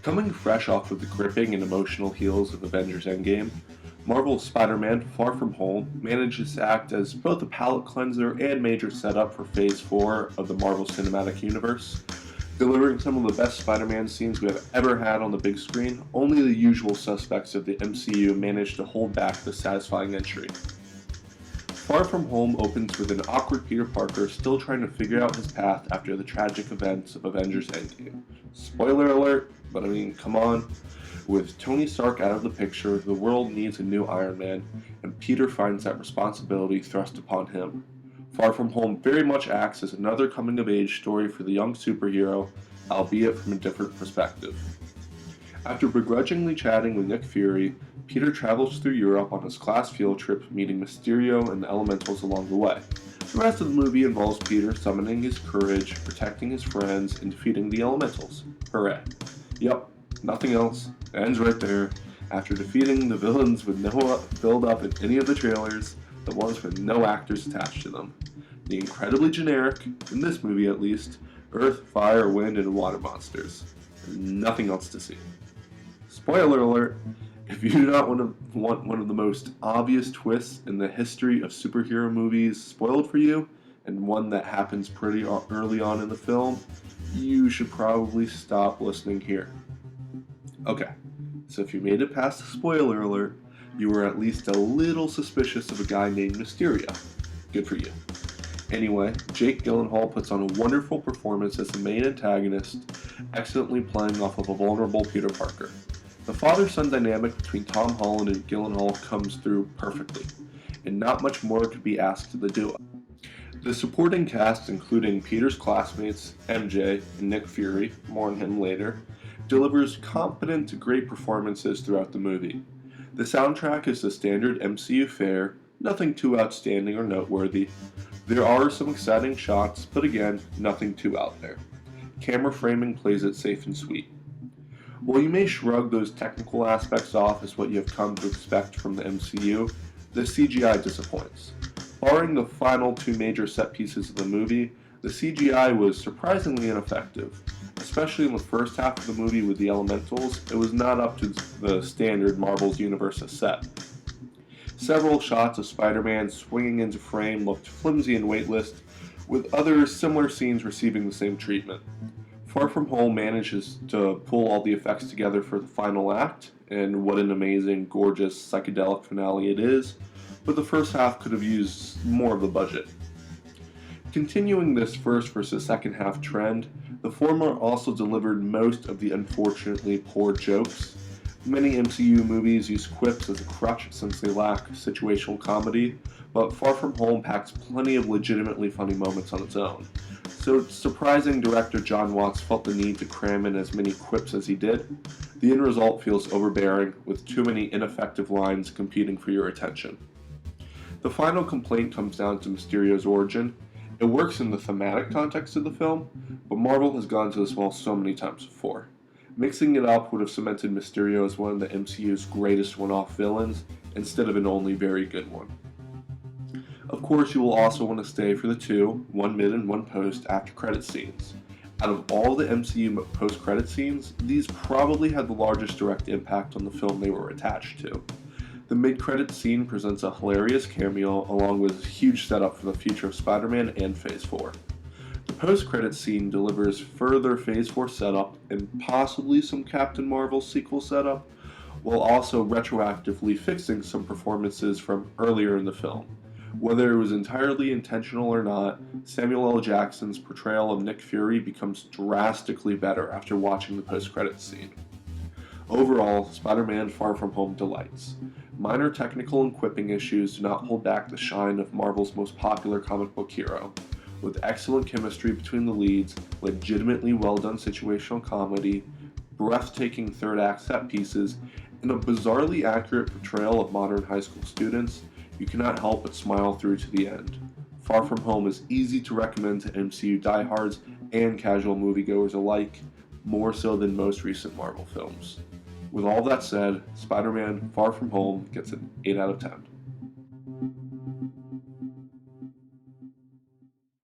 Coming fresh off of the gripping and emotional heels of Avengers Endgame, Marvel's Spider-Man Far From Home manages to act as both a palate cleanser and major setup for Phase 4 of the Marvel Cinematic Universe, delivering some of the best Spider-Man scenes we have ever had on the big screen. Only the usual suspects of the MCU managed to hold back the satisfying entry. Far From Home opens with an awkward Peter Parker still trying to figure out his path after the tragic events of Avengers Endgame. Spoiler alert, but I mean, come on. With Tony Stark out of the picture, the world needs a new Iron Man, and Peter finds that responsibility thrust upon him. Far From Home very much acts as another coming-of-age story for the young superhero, albeit from a different perspective. After begrudgingly chatting with Nick Fury, Peter travels through Europe on his class field trip, meeting Mysterio and the Elementals along the way. The rest of the movie involves Peter summoning his courage, protecting his friends, and defeating the Elementals. Hooray. Yep, nothing else. It ends right there. After defeating the villains with no build-up in any of the trailers, the ones with no actors attached to them. The incredibly generic, in this movie at least, earth, fire, wind, and water monsters. There's nothing else to see. Spoiler alert, if you do not want one of the most obvious twists in the history of superhero movies spoiled for you, and one that happens pretty early on in the film, you should probably stop listening here. Okay, so if you made it past the spoiler alert, you were at least a little suspicious of a guy named Mysterio. Good for you. Anyway, Jake Gyllenhaal puts on a wonderful performance as the main antagonist, excellently playing off of a vulnerable Peter Parker. The father-son dynamic between Tom Holland and Gyllenhaal comes through perfectly, and not much more could be asked of the duo. The supporting cast, including Peter's classmates, MJ, and Nick Fury, more on him later, delivers competent to great performances throughout the movie. The soundtrack is the standard MCU fare, nothing too outstanding or noteworthy. There are some exciting shots, but again, nothing too out there. Camera framing plays it safe and sweet. While you may shrug those technical aspects off as what you have come to expect from the MCU, the CGI disappoints. Barring the final two major set pieces of the movie, the CGI was surprisingly ineffective. Especially in the first half of the movie with the Elementals, it was not up to the standard Marvel's universe has set. Several shots of Spider-Man swinging into frame looked flimsy and weightless, with other similar scenes receiving the same treatment. Far From Home manages to pull all the effects together for the final act, and what an amazing, gorgeous, psychedelic finale it is, but the first half could have used more of the budget. Continuing this first versus second half trend, the former also delivered most of the unfortunately poor jokes. Many MCU movies use quips as a crutch since they lack situational comedy, but Far From Home packs plenty of legitimately funny moments on its own. So it's surprising director John Watts felt the need to cram in as many quips as he did. The end result feels overbearing, with too many ineffective lines competing for your attention. The final complaint comes down to Mysterio's origin. It works in the thematic context of the film, but Marvel has gone to this well so many times before. Mixing it up would have cemented Mysterio as one of the MCU's greatest one-off villains, instead of an only very good one. Of course, you will also want to stay for the two, one mid and one post, after credit scenes. Out of all the MCU post-credit scenes, these probably had the largest direct impact on the film they were attached to. The mid-credit scene presents a hilarious cameo along with a huge setup for the future of Spider-Man and Phase 4. The post-credit scene delivers further Phase 4 setup and possibly some Captain Marvel sequel setup, while also retroactively fixing some performances from earlier in the film. Whether it was entirely intentional or not, Samuel L. Jackson's portrayal of Nick Fury becomes drastically better after watching the post-credits scene. Overall, Spider-Man Far From Home delights. Minor technical and quipping issues do not hold back the shine of Marvel's most popular comic book hero. With excellent chemistry between the leads, legitimately well-done situational comedy, breathtaking third-act set pieces, and a bizarrely accurate portrayal of modern high school students, you cannot help but smile through to the end. Far From Home is easy to recommend to MCU diehards and casual moviegoers alike, more so than most recent Marvel films. With all that said, Spider-Man Far From Home gets an 8 out of 10.